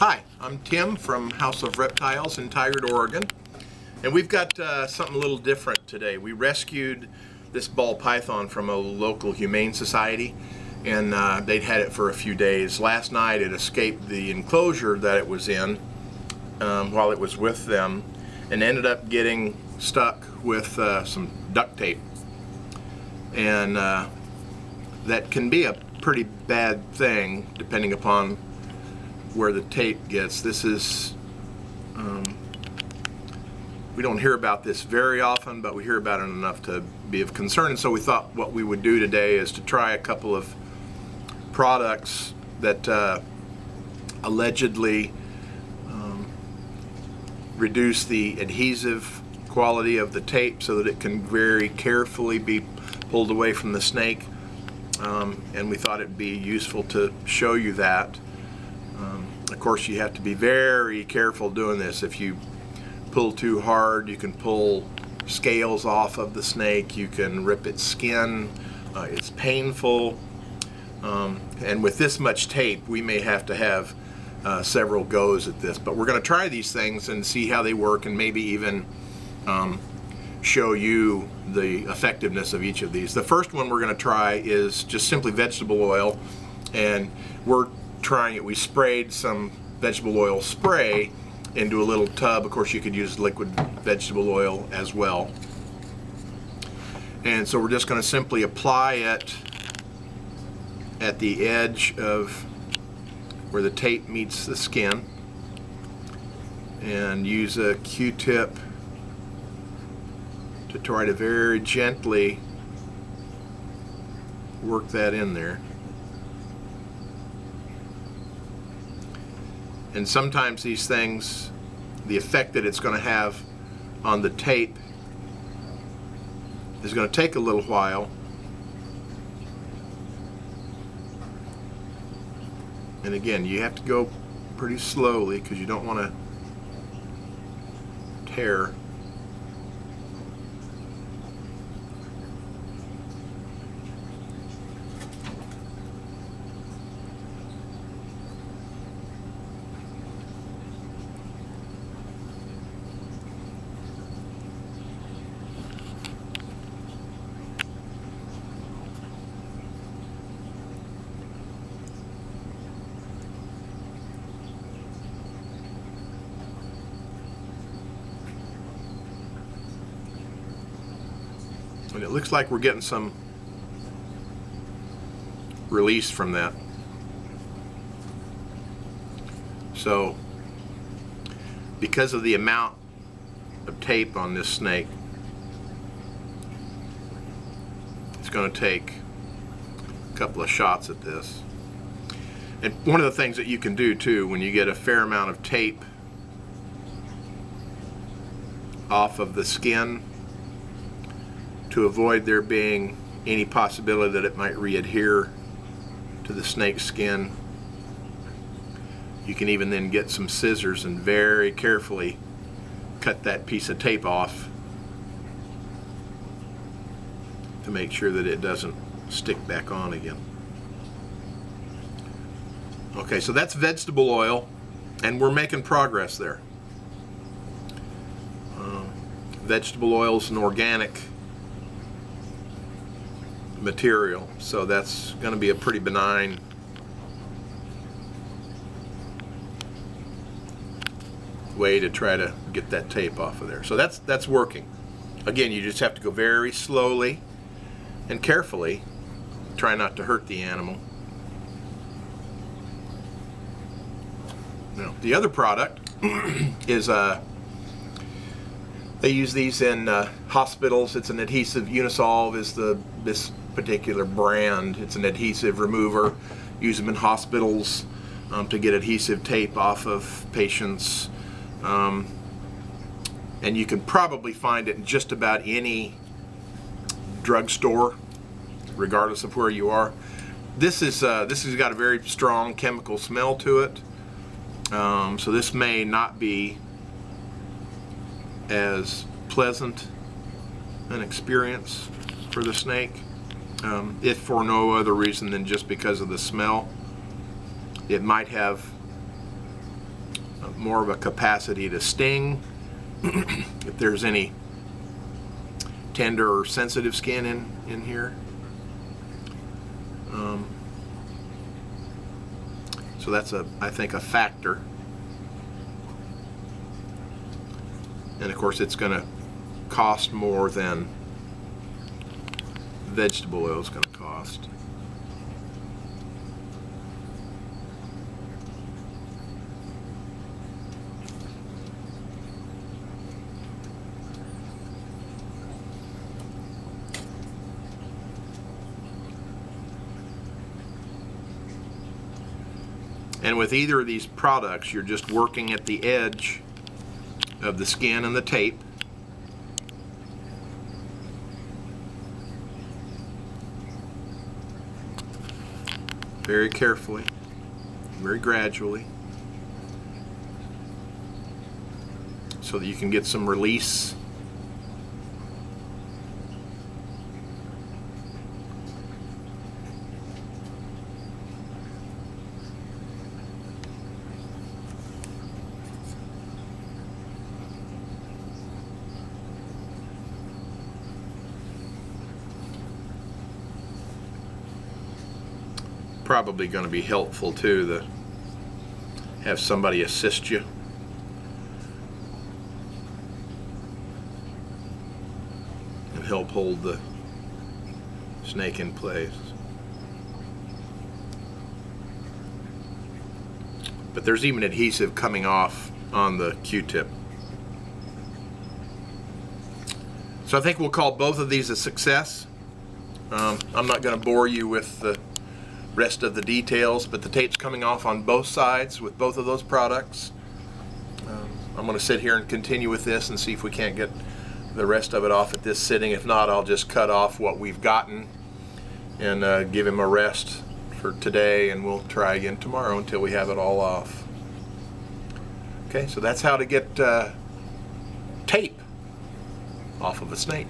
Hi, I'm Tim from House of Reptiles in Tigard, Oregon, and we've got something a little different today. We rescued this ball python from a local humane society, and they'd had it for a few days. Last night it escaped the enclosure that it was in while it was with them, and ended up getting stuck with some duct tape, and that can be a pretty bad thing depending upon where the tape gets. This is, we don't hear about this very often, but we hear about it enough to be of concern. And so we thought what we would do today is to try a couple of products that allegedly reduce the adhesive quality of the tape so that it can very carefully be pulled away from the snake. And we thought it'd be useful to show you that. Of course, you have to be very careful doing this. If you pull too hard, you can pull scales off of the snake, you can rip its skin, it's painful, and with this much tape we may have to have several goes at this. But we're going to try these things and see how they work, and maybe even show you the effectiveness of each of these. The first one we're going to try is just simply vegetable oil, and we're trying it. We sprayed some vegetable oil spray into a little tub. Of course, you could use liquid vegetable oil as well. And so we're just going to simply apply it at the edge of where the tape meets the skin, and use a Q-tip to try to very gently work that in there. And sometimes these things, the effect that it's going to have on the tape is going to take a little while. And again, you have to go pretty slowly because you don't want to tear. And it looks like we're getting some release from that. So, because of the amount of tape on this snake, it's going to take a couple of shots at this. And one of the things that you can do too, when you get a fair amount of tape off of the skin, to avoid there being any possibility that it might re-adhere to the snake's skin, you can even then get some scissors and very carefully cut that piece of tape off to make sure that it doesn't stick back on again. Okay, so that's vegetable oil, and we're making progress there. Vegetable oil is an organic material, so that's going to be a pretty benign way to try to get that tape off of there. So that's working. Again, you just have to go very slowly and carefully, try not to hurt the animal. Now, the other product is they use these in hospitals. It's an adhesive. Unisolve is this particular brand. It's an adhesive remover. Use them in hospitals to get adhesive tape off of patients. And you can probably find it in just about any drugstore, regardless of where you are. This has got a very strong chemical smell to it. So this may not be as pleasant an experience for the snake, if for no other reason than just because of the smell. It might have more of a capacity to sting if there's any tender or sensitive skin in here. So that's I think a factor. And of course it's going to cost more than vegetable oil is going to cost. And with either of these products, you're just working at the edge of the skin and the tape. Very carefully, very gradually, so that you can get some release. Probably going to be helpful too to have somebody assist you. And help hold the snake in place. But there's even adhesive coming off on the Q-tip. So I think we'll call both of these a success. I'm not going to bore you with the rest of the details, but the tape's coming off on both sides with both of those products. I'm going to sit here and continue with this and see if we can't get the rest of it off at this sitting. If not, I'll just cut off what we've gotten and give him a rest for today, and we'll try again tomorrow until we have it all off. Okay, so that's how to get tape off of a snake.